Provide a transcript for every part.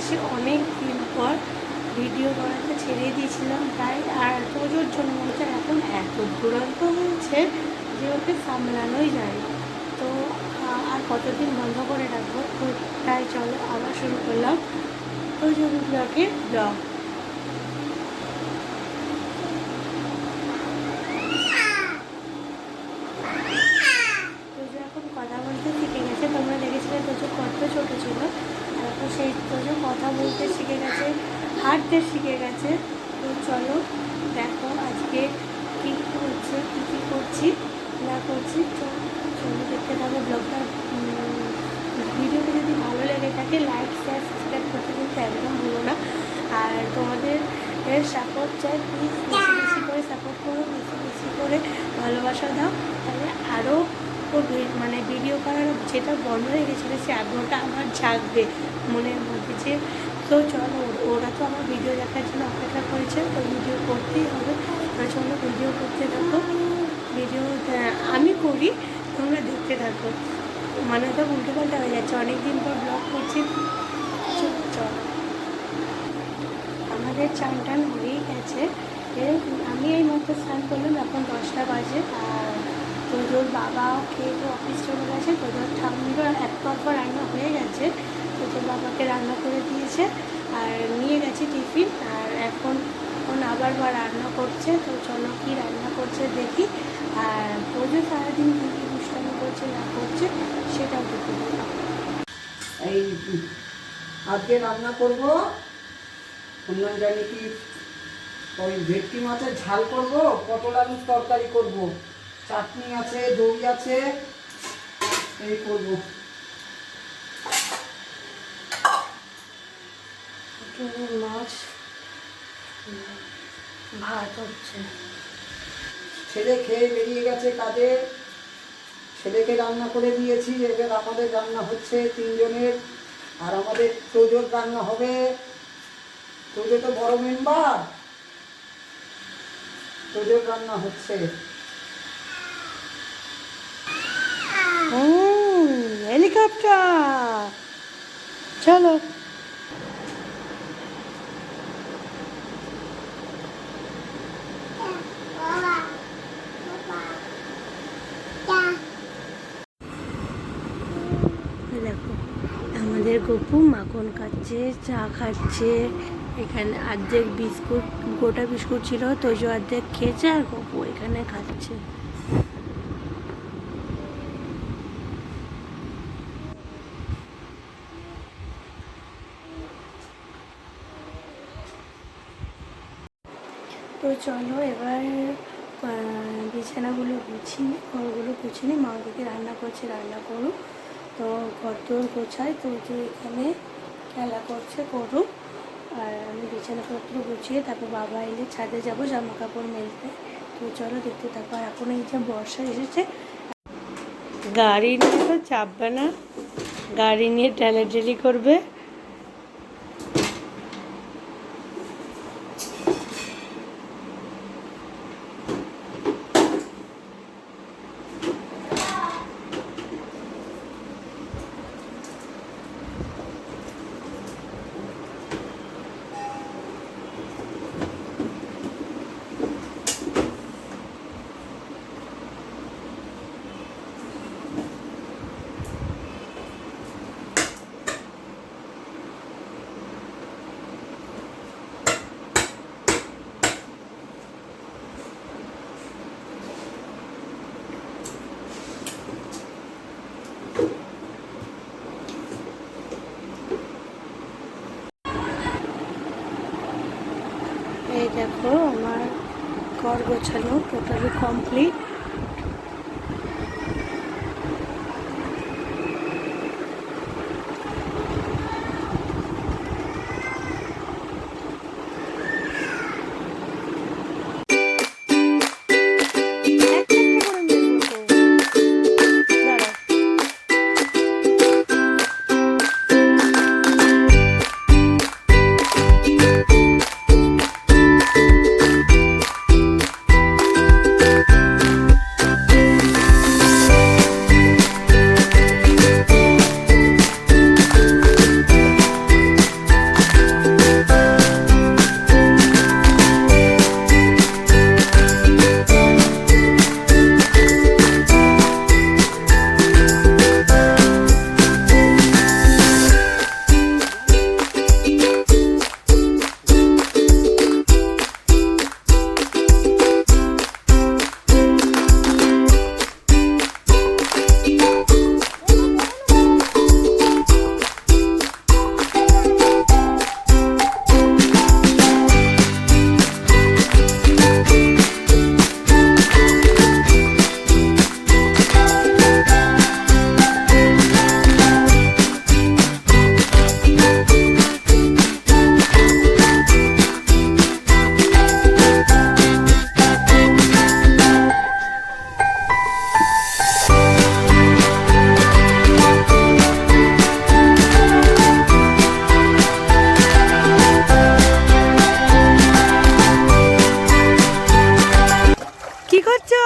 এসেছি অনেক দিন পর। ভিডিও করাতে ছেড়ে দিয়েছিলাম তাই, আর তোজোর জন্য হচ্ছে এখন এত দুরন্ত হয়েছে যে ওকে সামলানোই যায় না। তো আর কতদিন বন্ধ করে রাখবো, তো তাই চলো আবার শুরু করলাম তোজোর ব্লগের ব্লগ। তোজো এখন কথা বলতে শিখে গেছে। তোমরা দেখেছিলে তোজো কত ছোটো ছিল, আর এখন সেই তোজো কথা বলতে শিখে গেছে, হাঁটতে শিখে গেছে। তো চলো দেখো আজকে কী হচ্ছে, কী কী করছি না করছি। চলো দেখতে থাকো ব্লগটা। ভিডিওটা যদি ভালো লেগে থাকে লাইক শেয়ার সাবস্ক্রাইব করতে কিন্তু একদম ভুলো না। আর তোমাদের সাপোর্ট চাই, প্লিজ বেশি বেশি করে সাপোর্ট করো, বেশি বেশি করে ভালোবাসা দাও, তাহলে আরও মানে ভিডিও করার যেটা বন্ধ হয়ে গেছিলো সে আগ্রহটা আমার জাগবে মনের মধ্যে যে তো চলো ওরা তো আমার ভিডিও দেখার জন্য অপেক্ষা করেছে, তো ভিডিও করতেই হবে। চলো ভিডিও করতে থাকো। ভিডিও আমি করি, তোমরা দেখতে থাকো। মানে তো উল্টো পাল্টা হয়ে যাচ্ছে, অনেক দিন পর ব্লগ করছি। চলো আমাদের চান টান হয়েই গেছে। আমি এই মতো স্নান করলাম, এখন 10টা বাজে। আর তোজোর বাবাও খেয়ে তো অফিস চলে গেছে। তোজোর ঠাকুর এক পর রান্না হয়ে গেছে, তোজোর বাবাকে রান্না করে দিয়েছে আর নিয়ে গেছে টিফিন। আর এখন আবার রান্না করছে। তো চলো কি রান্না করছে দেখি। আর তোজো সারাদিন কী কী দুষ্টামি করছে না করছে সেটাও দেখতে পাবো। এই আজকে রান্না করব অন্য জানি কি, ওই ভেটকি মাছের ঝাল করব, পটল আলুর তরকারি করব, চাটনি আছে, দই আছে, এই করব। মাছ ভাত হচ্ছে। ছেলে খেয়ে বেরিয়ে গেছে কাজে, ছেলেকে রান্না করে দিয়েছি। এবার আমাদের রান্না হচ্ছে 3 জনের, আর আমাদের তোজোর রান্না হবে। তোজো তো বড় মেম্বার, তোজোর রান্না হচ্ছে। হেলিকপ্টার চলো। দেখো আমাদের গপু মাখন খাচ্ছে, চা খাচ্ছে। এখানে অর্ধেক বিস্কুট, গোটা বিস্কুট ছিল, তোজো অর্ধেক খেয়েছে আর গপু এখানে খাচ্ছে। তো চলো এবার বিছানাগুলো গুছিয়ে, ঘরগুলো গুছিয়ে মা দিকে রান্না করছে, রান্না করুক। তো ঘর তোর গোছায়, তো যে এখানে খেলা করছে করুক। আর আমি বিছানাপত্র গুছিয়ে তারপর বাবা এলে ছাদে যাবো জামা কাপড় মেলতে। তো চলো দেখতে থাকো। আর এখন এই যে বর্ষা এসেছে, গাড়ি নিয়ে তো চাপবে না, গাড়ি নিয়ে ঠেলাঠেলি করবে। এই দেখো আমার ঘর গোছানো টোটালি কমপ্লিট। করছো?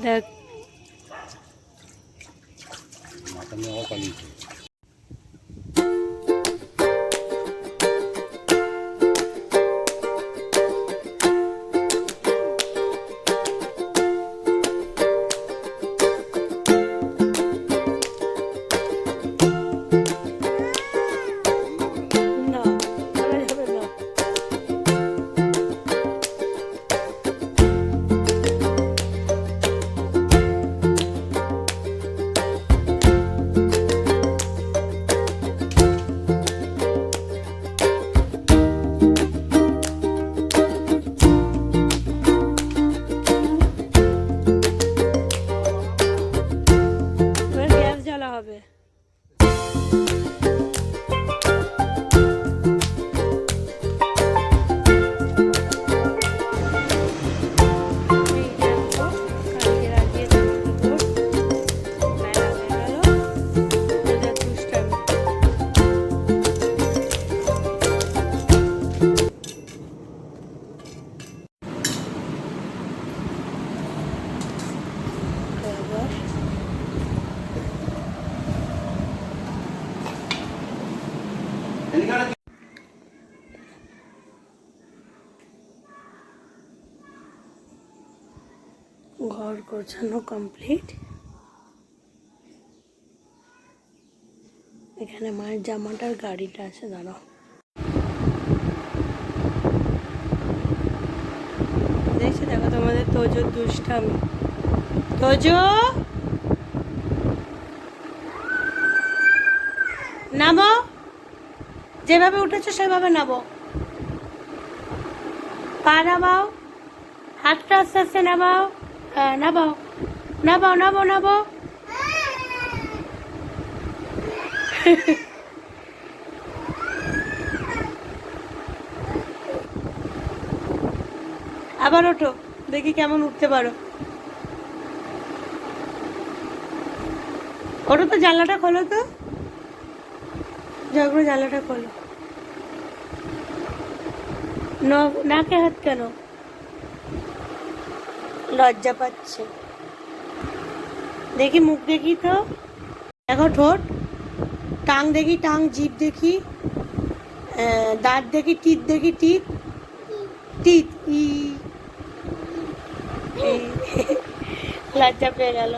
দেখ মাথা নিয়ে আবার পালিয়েছে। না করা যাবে না। এবার গ্যাস জ্বালা হবে। এই দেখো, কালকে রাখিয়ে দেবো বেলা হয়ে গেল। এটা দুষ্টামি। এবার ঘর গোছানো কমপ্লিট। এখানে মায়ের জামাটার গাড়িটা আছে, দাঁড়াও দেখছি। দেখো তোমাদের তোজোর দুষ্টামি। তোজো নামো, যেভাবে উঠেছো সেভাবে নামো। পা নামাও, হাতটা আস্তে আস্তে নামাও। হ্যাঁ নামাও, নামাও নামাও নামাও। আবার ওঠো, দেখি কেমন উঠতে পারো। ওঠো তো, জানলাটা খোলো তো, ঝগড়ো জানলাটা খোলো। নাকে হাত কেন? লজ্জা পাচ্ছে। দেখি মুখ দেখি তো, দেখো ঠোঁট, টাং দেখি, টাং, জিভ দেখি, দাঁত দেখি, টিথ দেখি, টিথ টিথ ই লজ্জা পেয়ে গেল।